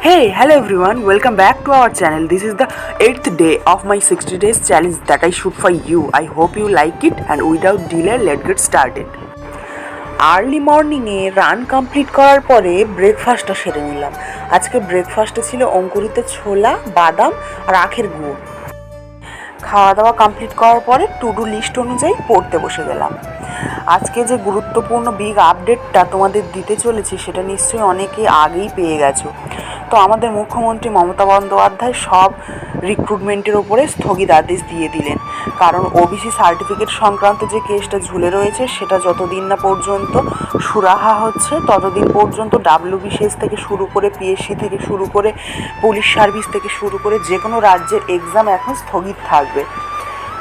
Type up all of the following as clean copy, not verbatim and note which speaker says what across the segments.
Speaker 1: Hey, hello everyone, welcome back to our channel. This is the 8th day of my 60 days challenge that I shoot for you. I hope you like it and without delay, let's get started. Early মর্নিংয়ে run complete করার পরে ব্রেকফাস্টটা সেরে নিলাম। আজকে ব্রেকফাস্টে ছিল অঙ্কুরিত ছোলা, বাদাম আর আখের গুঁড়ো। খাওয়া দাওয়া কমপ্লিট করার পরে টু ডু লিস্ট অনুযায়ী পড়তে বসে গেলাম। আজকে যে গুরুত্বপূর্ণ বিগ আপডেটটা তোমাদের দিতে চলেছি সেটা নিশ্চয়ই অনেকে আগেই পেয়ে গেছো। তো আমাদের মুখ্যমন্ত্রী মমতা বন্দ্যোপাধ্যায় সব রিক্রুটমেন্টের ওপরে স্থগিতাদেশ দিয়ে দিলেন, কারণ ওবিসি সার্টিফিকেট সংক্রান্ত যে কেসটা ঝুলে রয়েছে সেটা যতদিন না পর্যন্ত সুরাহা হচ্ছে ততদিন পর্যন্ত ডাব্লিউবিসিএস থেকে শুরু করে পিএসসি থেকে শুরু করে পুলিশ সার্ভিস থেকে শুরু করে যে কোনো রাজ্যের এক্সাম এখন স্থগিত থাকবে।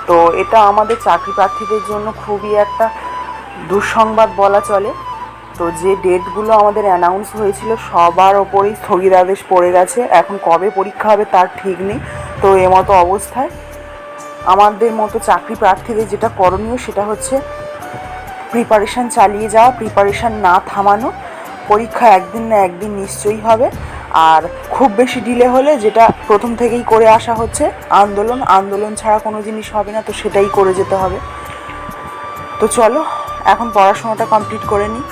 Speaker 1: তো এটা আমাদের চাকরি প্রার্থীদের জন্য খুবই একটা দুঃসংবাদ বলা চলে। তো যে ডেটগুলো আমাদের অ্যানাউন্স হয়েছিল সবার ওপরেই স্থগিতাদেশ পড়ে গেছে। এখন কবে পরীক্ষা হবে তার ঠিক নেই। তো এমতো অবস্থায় আমাদের মতো চাকরি প্রার্থীদের যেটা করণীয় সেটা হচ্ছে প্রিপারেশান চালিয়ে যাওয়া, প্রিপারেশান না থামানো। পরীক্ষা একদিন না একদিন নিশ্চয়ই হবে। আর খুব বেশি ডিলে হলে যেটা প্রথম থেকেই করে আসা হচ্ছে আন্দোলন ছাড়া কোনো জিনিস হবে না, তো সেটাই করে যেতে হবে। তো চলো এখন পড়াশোনাটা কমপ্লিট করে নিই।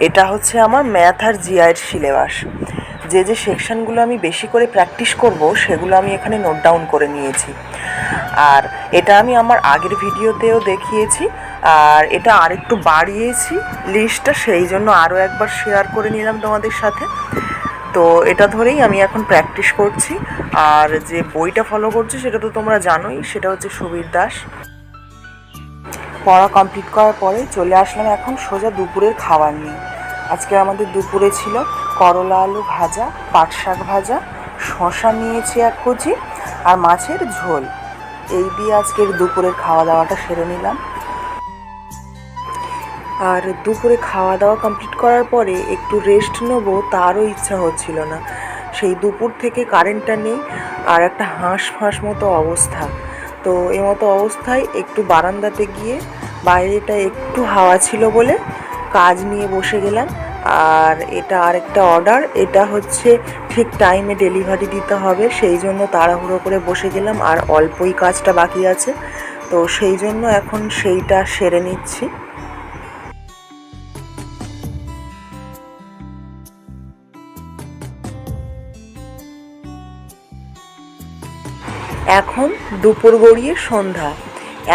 Speaker 1: এটা হচ্ছে আমার ম্যাথ আর জিআইয়ের সিলেবাস। যে সেকশানগুলো আমি বেশি করে প্র্যাকটিস করব সেগুলো আমি এখানে নোট ডাউন করে নিয়েছি। আর এটা আমি আমার আগের ভিডিওতেও দেখিয়েছি, আর এটা আরেকটু বাড়িয়েছি লিস্টটা, সেই জন্য আরও একবার শেয়ার করে নিলাম তোমাদের সাথে। তো এটা ধরেই আমি এখন প্র্যাকটিস করছি। আর যে বইটা ফলো করছি সেটা তো তোমরা জানোই, সেটা হচ্ছে সুবীর দাস। পড়া কমপ্লিট করার পরে চলে আসলাম এখন সোজা দুপুরের খাবার নিয়ে। আজকে আমাদের দুপুরে ছিল করলা আলু ভাজা, পাট শাক ভাজা, শশা নিয়েছি এক কুচি আর মাছের ঝোল। এই দিয়ে আজকের দুপুরের খাওয়া দাওয়াটা সেরে নিলাম। আর দুপুরে খাওয়া দাওয়া কমপ্লিট করার পরে একটু রেস্ট নেবো তারও ইচ্ছা হচ্ছিল না। সেই দুপুর থেকে কারেন্টটা নেই আর একটা হাঁস মতো অবস্থা। তো এই মতো অবস্থায় একটু বারান্দাতে গিয়ে বাইরেটা একটু হাওয়া ছিল বলে কাজ নিয়ে বসে গেলাম। আর এটা আরেকটা অর্ডার, এটা হচ্ছে ঠিক টাইমে ডেলিভারি দিতে হবে, সেই জন্য তাড়াহুড়ো করে বসে গেলাম। আর অল্পই কাজটা বাকি আছে, তো সেই জন্য এখন সেইটা সেরে নিচ্ছি। এখন দুপুর গড়িয়ে সন্ধ্যা,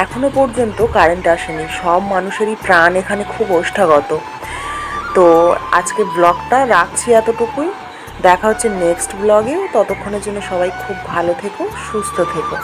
Speaker 1: এখনও পর্যন্ত কারেন্ট আসেনি। সব মানুষেরই প্রাণ এখানে খুব ওষ্ঠাগত। তো আজকে ব্লগটা রাখছি এতটুকুই। দেখা হচ্ছে নেক্সট ব্লগে। ততক্ষণের জন্য সবাই খুব ভালো থেকো, সুস্থ থেকো।